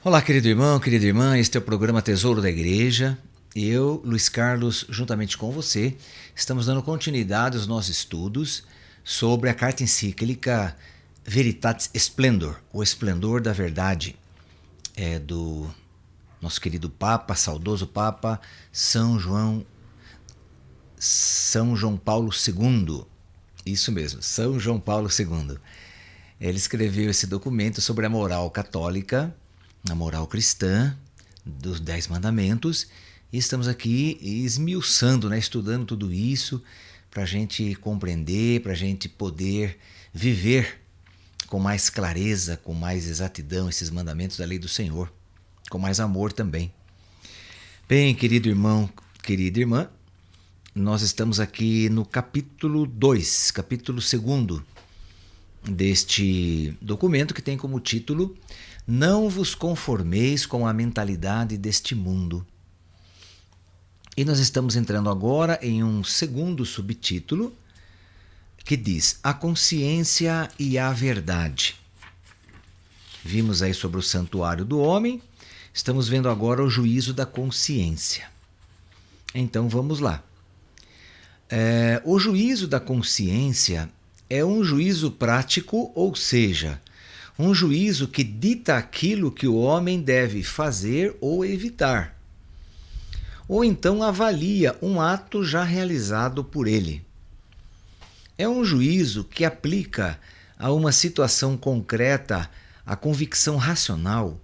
Olá, querido irmão, querida irmã, este é o programa Tesouro da Igreja. Eu, Luiz Carlos, juntamente com você, estamos dando continuidade aos nossos estudos sobre a carta encíclica Veritatis Splendor, o esplendor da verdade, do nosso querido Papa, saudoso Papa São João Paulo II. Isso mesmo, São João Paulo II. Ele escreveu esse documento sobre a moral católica, a moral cristã, dos 10 mandamentos, e estamos aqui esmiuçando, estudando tudo isso para a gente compreender, para a gente poder viver com mais clareza, com mais exatidão esses mandamentos da lei do Senhor, com mais amor também. Bem, querido irmão, querida irmã, nós estamos aqui no capítulo 2, capítulo 2 deste documento que tem como título Não vos conformeis com a mentalidade deste mundo. E nós estamos entrando agora em um segundo subtítulo que diz A consciência e a verdade. Vimos aí sobre o santuário do homem, estamos vendo agora o juízo da consciência. Então vamos lá. O juízo da consciência é um juízo prático, ou seja, um juízo que dita aquilo que o homem deve fazer ou evitar, ou então avalia um ato já realizado por ele. É um juízo que aplica a uma situação concreta a convicção racional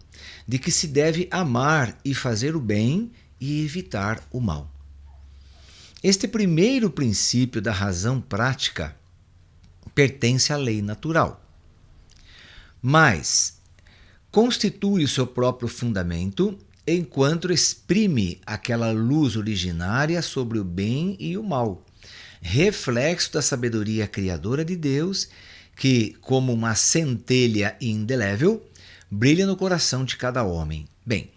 de que se deve amar e fazer o bem e evitar o mal. Este primeiro princípio da razão prática pertence à lei natural, mas constitui o seu próprio fundamento enquanto exprime aquela luz originária sobre o bem e o mal, reflexo da sabedoria criadora de Deus que, como uma centelha indelével, brilha no coração de cada homem. Bem,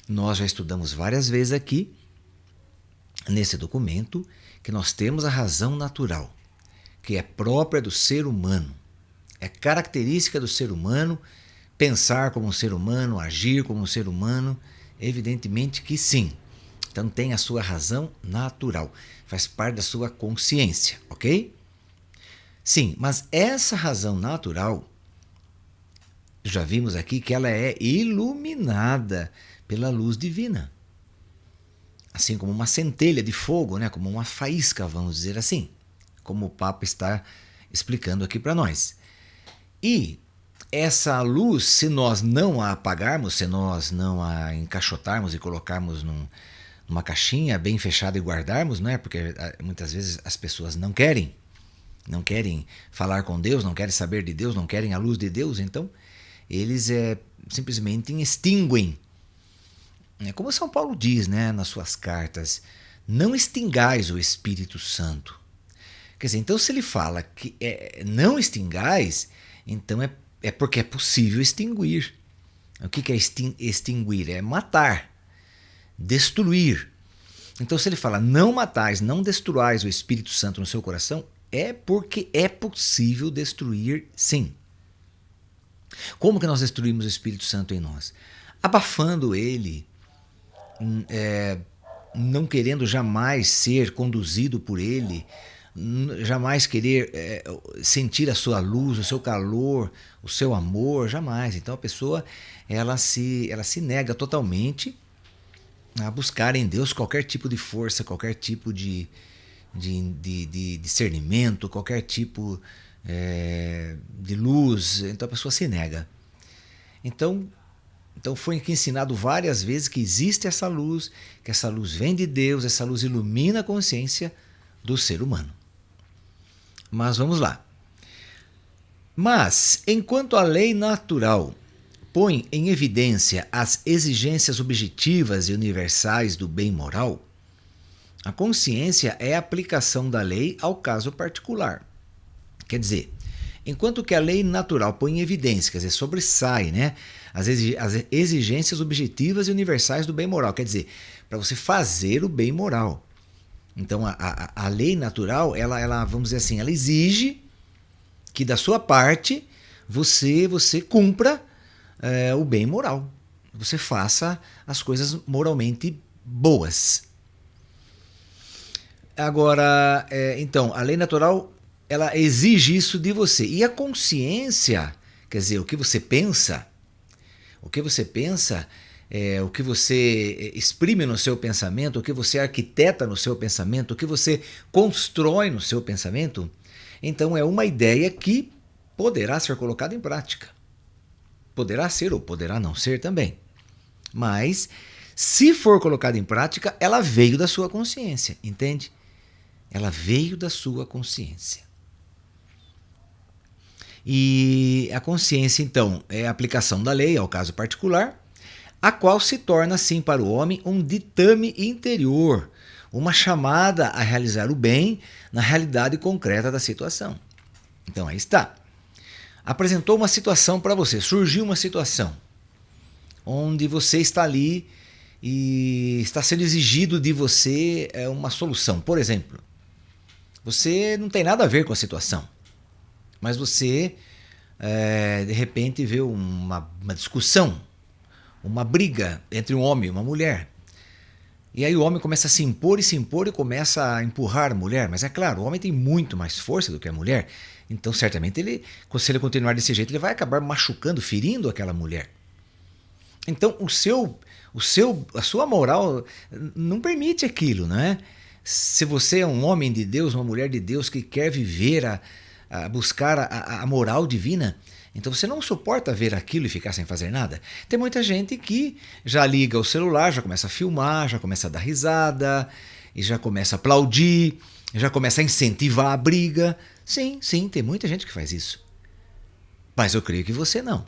nós já estudamos várias vezes aqui, nesse documento, que nós temos a razão natural, que é própria do ser humano. É característica do ser humano pensar como um ser humano, agir como um ser humano. Evidentemente que sim. Então tem a sua razão natural, faz parte da sua consciência, ok? Sim, mas essa razão natural, já vimos aqui que ela é iluminada pela luz divina. Assim como uma centelha de fogo, como uma faísca, vamos dizer assim, como o Papa está explicando aqui para nós. E essa luz, se nós não a apagarmos, se nós não a encaixotarmos e colocarmos numa caixinha bem fechada e guardarmos, porque muitas vezes as pessoas não querem falar com Deus, não querem saber de Deus, não querem a luz de Deus, então eles simplesmente extinguem. Como São Paulo diz nas suas cartas, não extingais o Espírito Santo. Quer dizer, então se ele fala que não extingais, então é porque é possível extinguir. O que é extinguir? É matar, destruir. Então se ele fala não matais, não destruais o Espírito Santo no seu coração, é porque é possível destruir sim. Como que nós destruímos o Espírito Santo em nós? Abafando ele, não querendo jamais ser conduzido por ele, jamais querer sentir a sua luz, o seu calor, o seu amor, jamais. Então a pessoa ela se nega totalmente a buscar em Deus qualquer tipo de força, qualquer tipo de discernimento, qualquer tipo de luz. Então a pessoa se nega. Então foi aqui ensinado várias vezes que existe essa luz, que essa luz vem de Deus, essa luz ilumina a consciência do ser humano. Mas vamos lá. Mas, enquanto a lei natural põe em evidência as exigências objetivas e universais do bem moral, a consciência é a aplicação da lei ao caso particular. Quer dizer, enquanto que a lei natural põe em evidência, quer dizer, sobressai, as exigências objetivas e universais do bem moral, quer dizer, para você fazer o bem moral. Então a lei natural, ela, vamos dizer assim, ela exige que da sua parte você cumpra o bem moral. Você faça as coisas moralmente boas. Agora, então, a lei natural, ela exige isso de você. E a consciência, quer dizer, o que você pensa, o que você pensa, o que você exprime no seu pensamento, o que você arquiteta no seu pensamento, o que você constrói no seu pensamento, então é uma ideia que poderá ser colocada em prática. Poderá ser ou poderá não ser também. Mas, se for colocada em prática, ela veio da sua consciência, entende? Ela veio da sua consciência. E a consciência, então, é a aplicação da lei ao caso particular, a qual se torna, assim, para o homem um ditame interior, uma chamada a realizar o bem na realidade concreta da situação. Então, aí está. Apresentou uma situação para você, surgiu uma situação onde você está ali e está sendo exigido de você uma solução. Por exemplo, você não tem nada a ver com a situação, mas você, de repente, vê uma discussão, uma briga entre um homem e uma mulher. E aí o homem começa a se impor e começa a empurrar a mulher. Mas é claro, o homem tem muito mais força do que a mulher. Então, certamente, se ele continuar desse jeito, ele vai acabar machucando, ferindo aquela mulher. Então, a sua moral não permite aquilo, não é? Se você é um homem de Deus, uma mulher de Deus que quer viver, buscar a moral divina, então você não suporta ver aquilo e ficar sem fazer nada. Tem muita gente que já liga o celular, já começa a filmar, já começa a dar risada, e já começa a aplaudir, já começa a incentivar a briga. Sim, tem muita gente que faz isso. Mas eu creio que você não.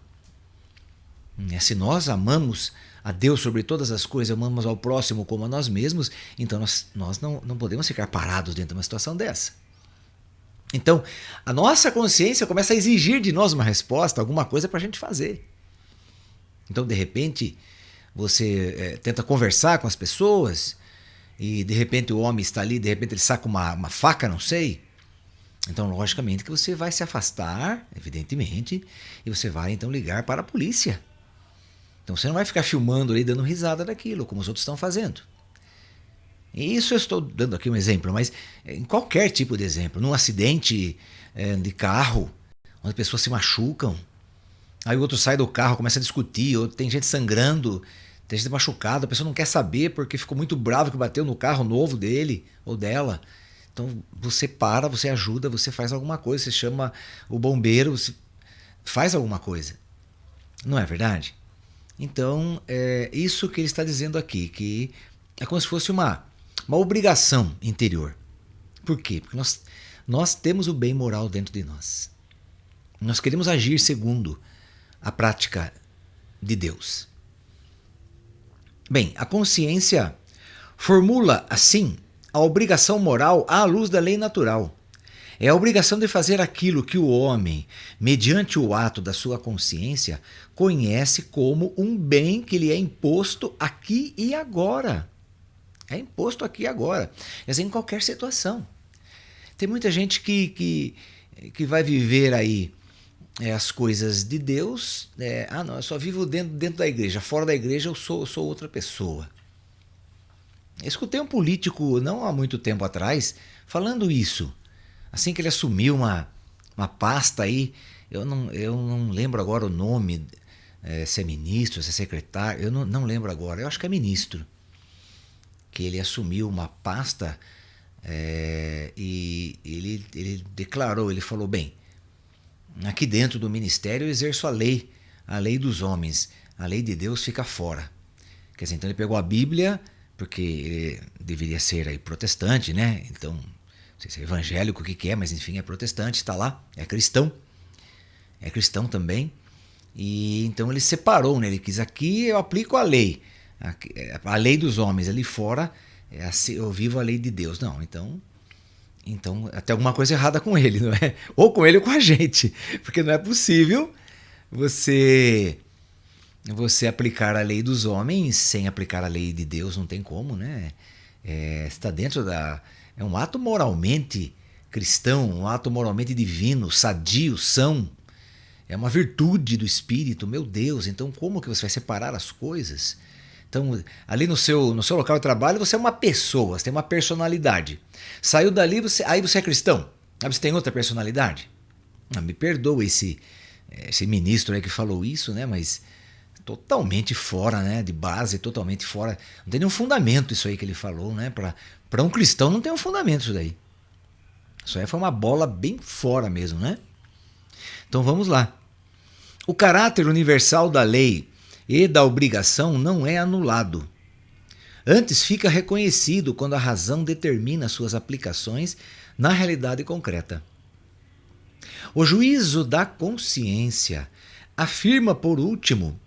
Se nós amamos a Deus sobre todas as coisas, amamos ao próximo como a nós mesmos, então nós não podemos ficar parados dentro de uma situação dessa. Então, a nossa consciência começa a exigir de nós uma resposta, alguma coisa para a gente fazer. Então, de repente, você tenta conversar com as pessoas e, de repente, o homem está ali, de repente ele saca uma faca, não sei. Então, logicamente que você vai se afastar, evidentemente, e você vai, então, ligar para a polícia. Então, você não vai ficar filmando ali, dando risada daquilo, como os outros estão fazendo. E isso eu estou dando aqui um exemplo, mas em qualquer tipo de exemplo, num acidente de carro, onde as pessoas se machucam, aí o outro sai do carro, começa a discutir, ou tem gente sangrando, tem gente machucada, a pessoa não quer saber porque ficou muito bravo que bateu no carro novo dele ou dela. Então você para, você ajuda, você faz alguma coisa, você chama o bombeiro, você faz alguma coisa. Não é verdade? Então, é isso que ele está dizendo aqui, que é como se fosse uma obrigação interior. Por quê? Porque nós temos o bem moral dentro de nós. Nós queremos agir segundo a prática de Deus. Bem, a consciência formula, assim, a obrigação moral à luz da lei natural. É a obrigação de fazer aquilo que o homem, mediante o ato da sua consciência, conhece como um bem que lhe é imposto aqui e agora. É imposto aqui e agora. Quer dizer, em qualquer situação. Tem muita gente que vai viver aí as coisas de Deus. Não, eu só vivo dentro da igreja. Fora da igreja eu sou outra pessoa. Eu escutei um político, não há muito tempo atrás, falando isso. Assim que ele assumiu uma pasta aí, eu não lembro agora o nome, se é ministro, se é secretário, eu não lembro agora, eu acho que é ministro. Que ele assumiu uma pasta e ele declarou, ele falou, bem, aqui dentro do ministério eu exerço a lei dos homens, a lei de Deus fica fora. Quer dizer, então ele pegou a Bíblia, porque ele deveria ser aí protestante, né? Então, não sei se é evangélico, o que é, mas enfim, é protestante, está lá, é cristão também, e então ele separou, né? Ele quis, aqui eu aplico a lei dos homens, ali fora eu vivo a lei de Deus. Não, então até alguma coisa errada com ele, não é? Ou com ele ou com a gente, porque não é possível você aplicar a lei dos homens sem aplicar a lei de Deus, não tem como, né? Está dentro é um ato moralmente cristão, um ato moralmente divino, sadio, são. É uma virtude do espírito, meu Deus, então como que você vai separar as coisas? Então, ali no seu local de trabalho, você é uma pessoa, você tem uma personalidade. Saiu dali, aí você é cristão. Aí você tem outra personalidade. Me perdoa esse ministro aí que falou isso, né? Mas totalmente fora, né? De base, totalmente fora. Não tem nenhum fundamento isso aí que ele falou, né? Para um cristão não tem um fundamento isso daí. Isso aí foi uma bola bem fora mesmo, né? Então vamos lá. O caráter universal da lei e da obrigação não é anulado. Antes fica reconhecido quando a razão determina suas aplicações na realidade concreta. O juízo da consciência afirma, por último,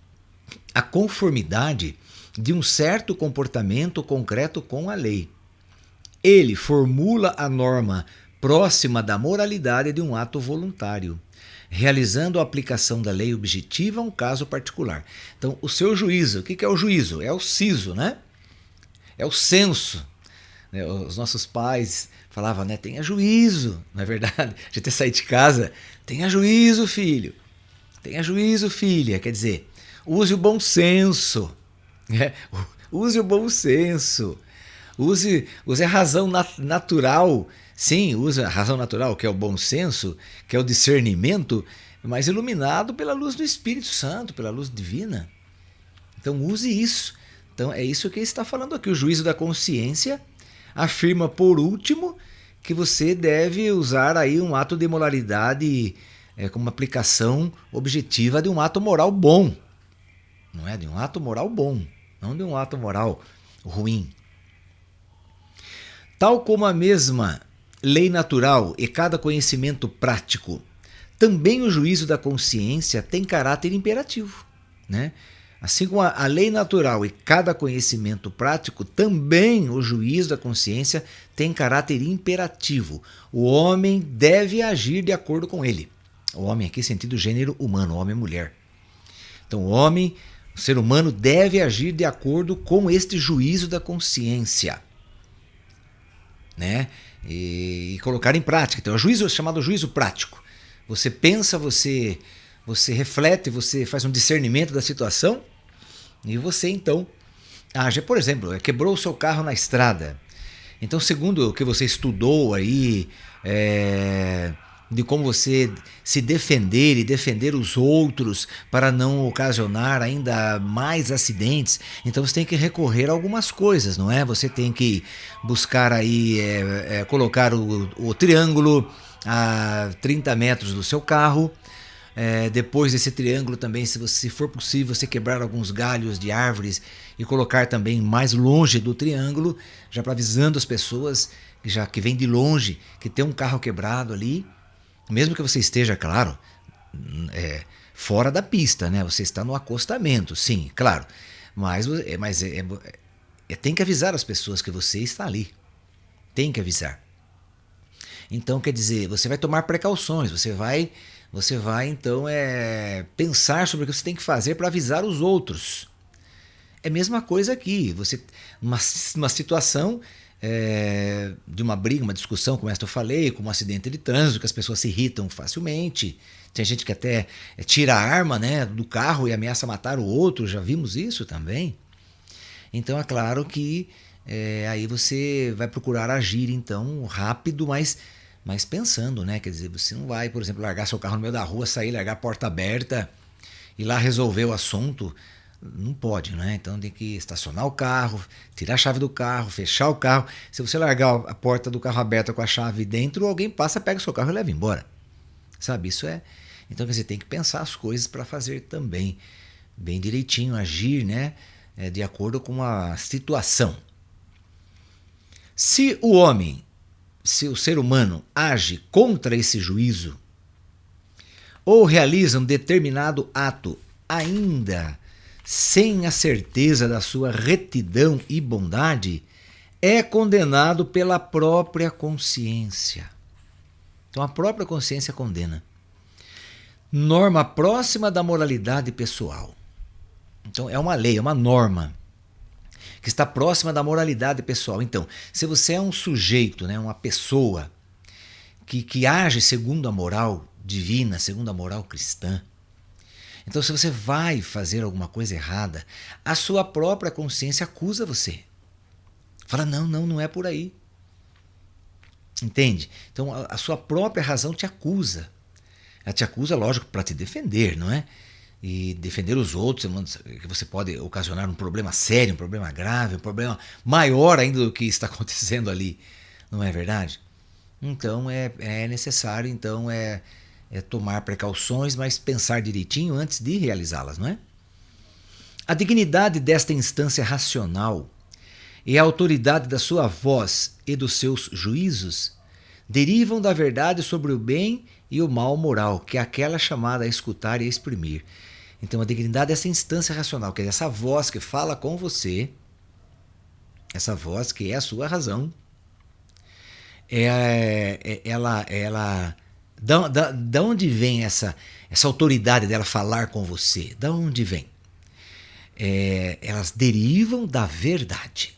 a conformidade de um certo comportamento concreto com a lei. Ele formula a norma próxima da moralidade de um ato voluntário, realizando a aplicação da lei objetiva a um caso particular. Então, o seu juízo, o que é o juízo? É o siso, né? É o senso. Os nossos pais falavam, né? Tenha juízo, não é verdade? A gente ia sair de casa, tenha juízo, filho. Tenha juízo, filha. Quer dizer, use o bom senso. Né? Use o bom senso. Use a razão natural. Sim, use a razão natural, que é o bom senso, que é o discernimento, mas iluminado pela luz do Espírito Santo, pela luz divina. Então use isso. Então é isso que ele está falando aqui. O juízo da consciência afirma, por último, que você deve usar aí um ato de moralidade como uma aplicação objetiva de um ato moral bom. Não é? De um ato moral bom, não de um ato moral ruim. Tal como a mesma lei natural e cada conhecimento prático, também o juízo da consciência tem caráter imperativo, né? Assim como a lei natural e cada conhecimento prático, também o juízo da consciência tem caráter imperativo. O homem deve agir de acordo com ele. O homem aqui, sentido gênero humano, homem e mulher. Então o ser humano deve agir de acordo com este juízo da consciência, né? E colocar em prática. Então, é chamado juízo prático. Você pensa, você reflete, você faz um discernimento da situação e você então age. Por exemplo, quebrou o seu carro na estrada. Então, segundo o que você estudou aí, de como você se defender e defender os outros para não ocasionar ainda mais acidentes, então você tem que recorrer a algumas coisas, não é? Você tem que buscar aí colocar o triângulo a 30 metros do seu carro. Depois desse triângulo também, se for possível, você quebrar alguns galhos de árvores e colocar também mais longe do triângulo, já para avisando as pessoas que vêm de longe que tem um carro quebrado ali. Mesmo que você esteja, claro, fora da pista, né? Você está no acostamento, sim, claro. Mas tem que avisar as pessoas que você está ali. Tem que avisar. Então, quer dizer, você vai tomar precauções, você vai então pensar sobre o que você tem que fazer para avisar os outros. É a mesma coisa aqui. Você, uma situação de uma briga, uma discussão, como esta eu falei, como um acidente de trânsito, que as pessoas se irritam facilmente. Tem gente que até tira a arma, né, do carro e ameaça matar o outro, já vimos isso também. Então é claro que aí você vai procurar agir então rápido, mas pensando, né? Quer dizer, você não vai, por exemplo, largar seu carro no meio da rua, sair, largar a porta aberta e lá resolver o assunto. Não pode, né? Então tem que estacionar o carro, tirar a chave do carro, fechar o carro. Se você largar a porta do carro aberta com a chave dentro, alguém passa, pega o seu carro e leva embora. Sabe, isso é... Então você tem que pensar as coisas para fazer também bem direitinho, agir, né? De acordo com a situação. Se o ser humano age contra esse juízo ou realiza um determinado ato ainda sem a certeza da sua retidão e bondade, é condenado pela própria consciência. Então a própria consciência condena. Norma próxima da moralidade pessoal. Então é uma lei, é uma norma que está próxima da moralidade pessoal. Então, se você é um sujeito, né, uma pessoa que age segundo a moral divina, segundo a moral cristã. Então, se você vai fazer alguma coisa errada, a sua própria consciência acusa você. Fala, não é por aí. Entende? Então, a sua própria razão te acusa. Ela te acusa, lógico, para te defender, não é? E defender os outros, que você pode ocasionar um problema sério, um problema grave, um problema maior ainda do que está acontecendo ali. Não é verdade? Então, é necessário, então, tomar precauções, mas pensar direitinho antes de realizá-las, não é? A dignidade desta instância racional e a autoridade da sua voz e dos seus juízos derivam da verdade sobre o bem e o mal moral, que é aquela chamada a escutar e a exprimir. Então, a dignidade dessa instância racional, que é essa voz que fala com você, essa voz que é a sua razão, da onde vem essa autoridade dela falar com você? Da onde vem? Elas derivam da verdade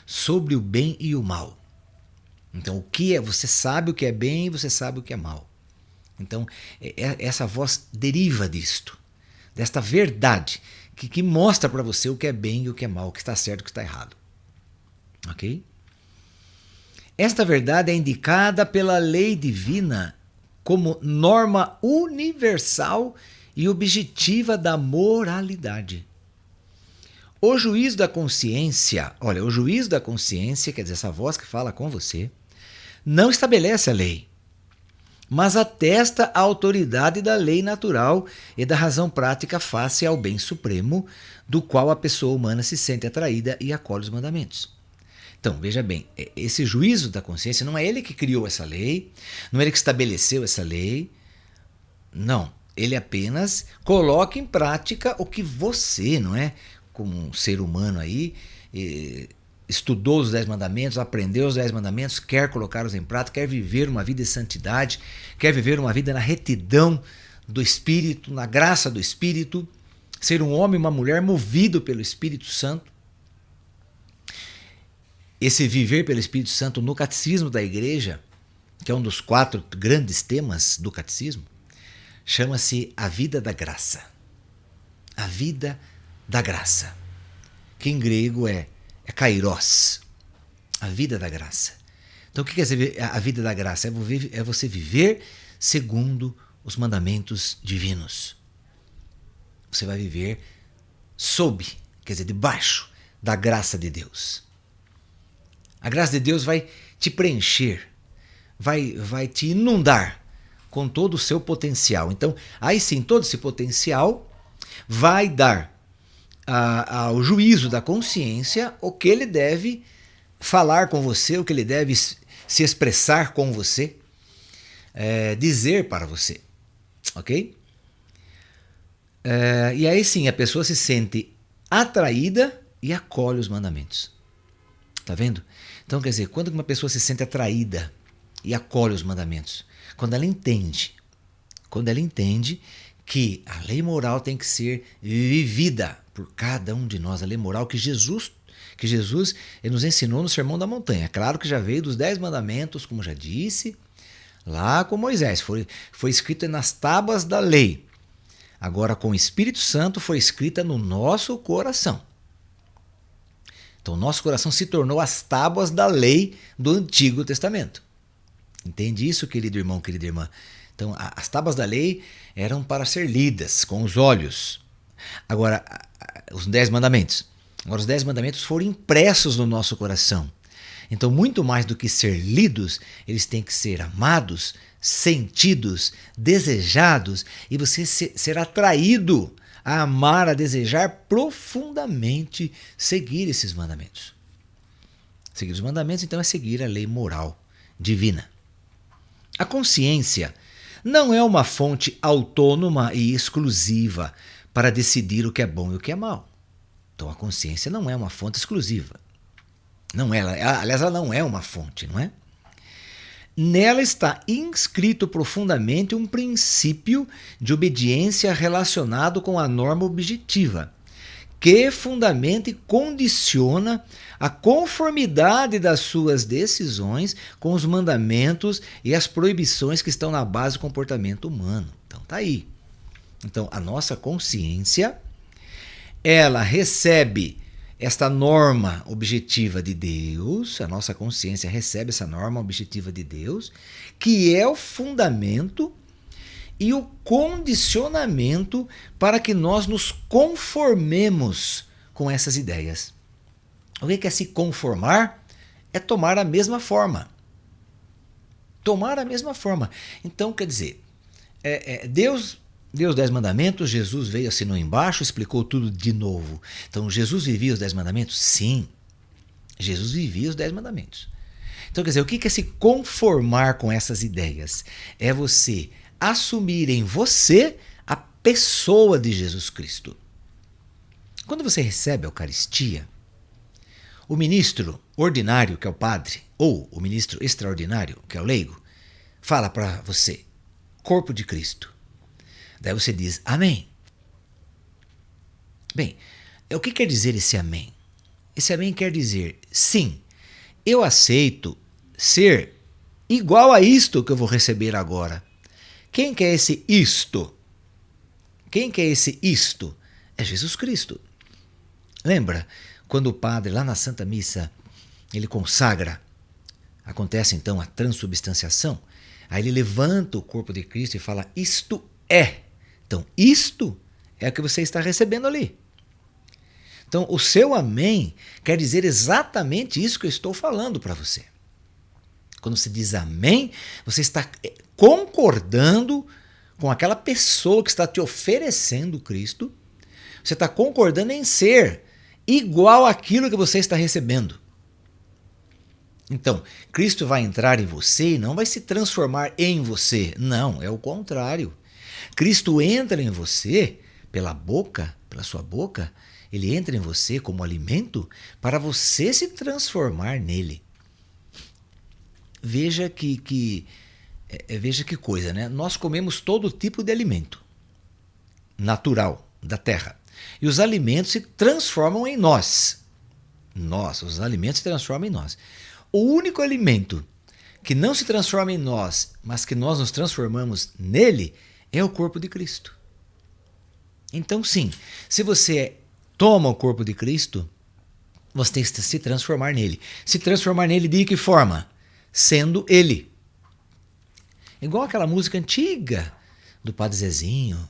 sobre o bem e o mal. Então, você sabe o que é bem e você sabe o que é mal. Então, essa voz deriva disto, desta verdade que mostra para você o que é bem e o que é mal, o que está certo e o que está errado. Ok? Esta verdade é indicada pela lei divina como norma universal e objetiva da moralidade. O juízo da consciência, quer dizer, essa voz que fala com você, não estabelece a lei, mas atesta a autoridade da lei natural e da razão prática face ao bem supremo, do qual a pessoa humana se sente atraída e acolhe os mandamentos. Então, veja bem, esse juízo da consciência não é ele que criou essa lei, não é ele que estabeleceu essa lei, não. Ele apenas coloca em prática o que você, não é? Como um ser humano aí, estudou os 10 mandamentos, aprendeu os 10 mandamentos, quer colocá-los em prática, quer viver uma vida de santidade, quer viver uma vida na retidão do Espírito, na graça do Espírito, ser um homem e uma mulher movido pelo Espírito Santo. Esse viver pelo Espírito Santo no catecismo da igreja, que é um dos 4 grandes temas do catecismo, chama-se a vida da graça. A vida da graça, que em grego é kairos, a vida da graça. Então, o que quer dizer a vida da graça? É você viver segundo os mandamentos divinos. Você vai viver quer dizer, debaixo da graça de Deus. A graça de Deus vai te preencher, vai te inundar com todo o seu potencial. Então, aí sim, todo esse potencial vai dar ao juízo da consciência o que ele deve falar com você, o que ele deve se expressar com você, dizer para você. Ok? E aí sim, a pessoa se sente atraída e acolhe os mandamentos. Tá vendo? Então, quer dizer, quando uma pessoa se sente atraída e acolhe os mandamentos? Quando ela entende que a lei moral tem que ser vivida por cada um de nós, a lei moral que Jesus ele nos ensinou no Sermão da Montanha. Claro que já veio dos 10 mandamentos, como já disse, lá com Moisés, foi escrito nas tábuas da lei. Agora, com o Espírito Santo, foi escrita no nosso coração. Então, o nosso coração se tornou as tábuas da lei do Antigo Testamento. Entende isso, querido irmão, querida irmã? Então, as tábuas da lei eram para ser lidas com os olhos. Agora, os 10 mandamentos. Agora, os 10 mandamentos foram impressos no nosso coração. Então, muito mais do que ser lidos, eles têm que ser amados, sentidos, desejados, e você ser atraído a amar, a desejar profundamente seguir esses mandamentos. Seguir os mandamentos, então, é seguir a lei moral divina. A consciência não é uma fonte autônoma e exclusiva para decidir o que é bom e o que é mal. Então, a consciência não é uma fonte exclusiva. Aliás, ela não é uma fonte, não é? Nela está inscrito profundamente um princípio de obediência relacionado com a norma objetiva, que fundamenta e condiciona a conformidade das suas decisões com os mandamentos e as proibições que estão na base do comportamento humano. Então tá aí. Então a nossa consciência, ela recebe esta norma objetiva de Deus, a nossa consciência recebe essa norma objetiva de Deus, que é o fundamento e o condicionamento para que nós nos conformemos com essas ideias. O que é se conformar? É tomar a mesma forma. Tomar a mesma forma. Então, quer dizer, Deus deu os 10 mandamentos, Jesus veio, assinou embaixo, explicou tudo de novo. Então, Jesus vivia os 10 mandamentos? Sim, Jesus vivia os 10 mandamentos. Então, quer dizer, o que é se conformar com essas ideias? É você assumir em você a pessoa de Jesus Cristo. Quando você recebe a Eucaristia, o ministro ordinário, que é o padre, ou o ministro extraordinário, que é o leigo, fala para você, corpo de Cristo. Daí você diz, amém. Bem, o que quer dizer esse amém? Esse amém quer dizer, sim, eu aceito ser igual a isto que eu vou receber agora. Quem que é esse isto? Quem que é esse isto? É Jesus Cristo. Lembra quando o padre, lá na Santa Missa, ele consagra, acontece então a transubstanciação, aí ele levanta o corpo de Cristo e fala, isto é. Então, isto é o que você está recebendo ali. Então, o seu amém quer dizer exatamente isso que eu estou falando para você. Quando você diz amém, você está concordando com aquela pessoa que está te oferecendo Cristo. Você está concordando em ser igual àquilo que você está recebendo. Então, Cristo vai entrar em você e não vai se transformar em você. Não, é o contrário. Cristo entra em você pela boca, pela sua boca, ele entra em você como alimento para você se transformar nele. Veja que coisa, né? Nós comemos todo tipo de alimento natural da terra. E os alimentos se transformam em nós. Os alimentos se transformam em nós. O único alimento que não se transforma em nós, mas que nós nos transformamos nele, é o corpo de Cristo. Então, sim, se você toma o corpo de Cristo, você tem que se transformar nele. Se transformar nele de que forma? Sendo ele. Igual aquela música antiga do Padre Zezinho,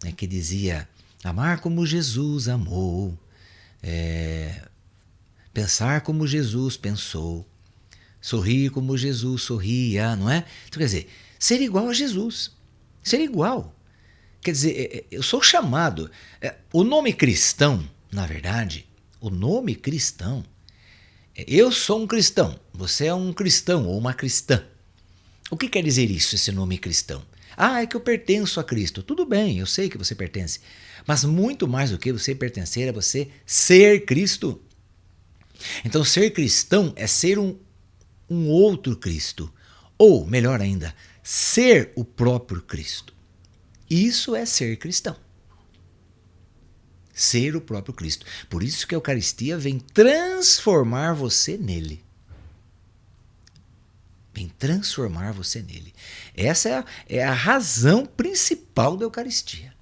né, que dizia, amar como Jesus amou, pensar como Jesus pensou, sorrir como Jesus sorria, não é? Então, quer dizer, ser igual a Jesus. Ser igual. Quer dizer, eu sou chamado. O nome cristão, na verdade, o nome cristão, eu sou um cristão, você é um cristão ou uma cristã. O que quer dizer isso, esse nome cristão? É que eu pertenço a Cristo. Tudo bem, eu sei que você pertence. Mas muito mais do que você pertencer é você ser Cristo. Então, ser cristão é ser um outro Cristo. Ou, melhor ainda, ser o próprio Cristo. Isso é ser cristão. Ser o próprio Cristo. Por isso que a Eucaristia vem transformar você nele. Vem transformar você nele. Essa é a razão principal da Eucaristia.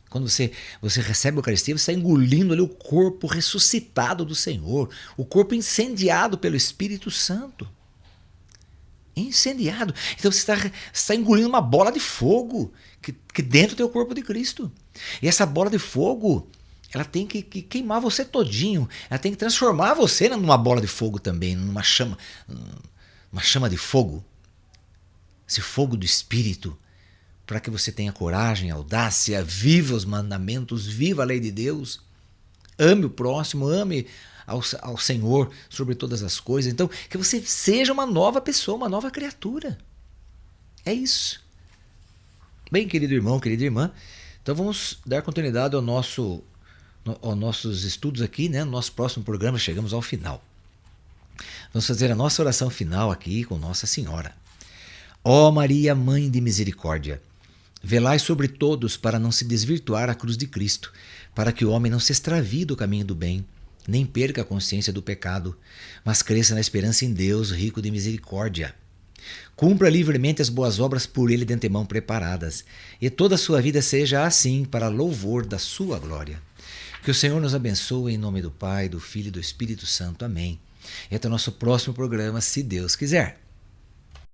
Quando você recebe a Eucaristia, você está engolindo ali o corpo ressuscitado do Senhor, o corpo incendiado pelo Espírito Santo. Incendiado. Então você está engolindo uma bola de fogo que dentro tem o corpo de Cristo. E essa bola de fogo, ela tem que queimar você todinho. Ela tem que transformar você numa bola de fogo também, numa chama, uma chama de fogo. Esse fogo do Espírito, para que você tenha coragem, audácia, viva os mandamentos, viva a lei de Deus, ame o próximo, ame ao Senhor sobre todas as coisas. Então, que você seja uma nova pessoa, uma nova criatura. É isso. Bem, querido irmão, querida irmã, então vamos dar continuidade aos nossos estudos aqui, né? No nosso próximo programa, chegamos ao final. Vamos fazer a nossa oração final aqui com Nossa Senhora. Ó Maria, Mãe de Misericórdia, Velai sobre todos para não se desvirtuar a cruz de Cristo, para que o homem não se extravie do caminho do bem, nem perca a consciência do pecado, mas cresça na esperança em Deus, rico de misericórdia. Cumpra livremente as boas obras por ele de antemão preparadas, e toda a sua vida seja assim para louvor da sua glória. Que o Senhor nos abençoe em nome do Pai, do Filho e do Espírito Santo. Amém. E até o nosso próximo programa, se Deus quiser.